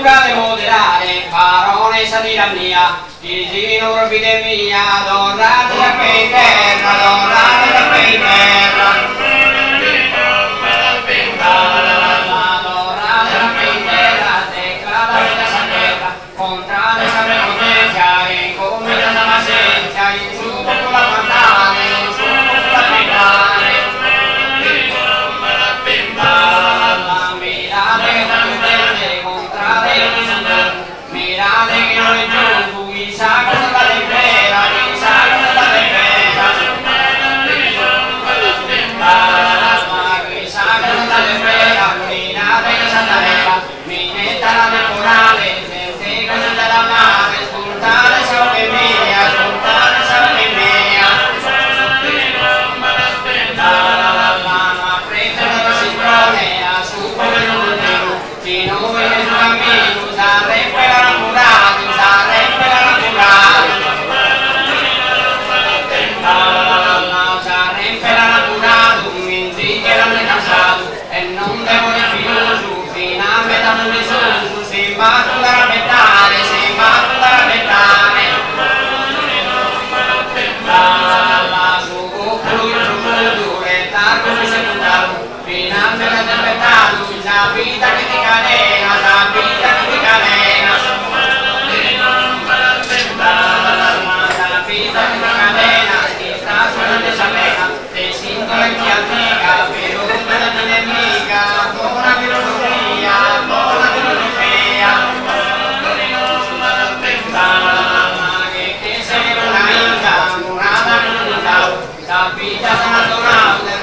Durale moderare, parole sa tirannia, Tigino providemia, adorate da che in terra, adorate da che in terra. Adorate da che in terra, declarate da sa terra, contrade sa prepotenza, incomita da masenza, in su con la pantale, in su con la pantale. Mirate che non intende, contrade che non intende, mirate che non è giù, chi sa cosa la tempera, chi sa cosa la tempera. Chi sa cosa la tempera, mirate che sa la tempera, minetta la temporale, sente cosa della mare, spuntare sa che mia, spuntare sa che mia. Di noi è il cammino, sarre per la murata, sarre per la murata. Sarre per la murata, un insigne l'hanno cansato, e non devo di fiuto, fino a metà non mi sono, si batto da rappettare, si batto da rappettare. Su cucolo io profondo, e targo mi sei puntato, fino a metà del pettato, la vita che ti cadena, la vita che ti cadena. La vita che ti cadena, ti sta suonando esa pena, te sintola che ti antica, però non ti nemica, buona filosofia, buona filosofia. Che sei una inca, una vita, la vita sarà donata,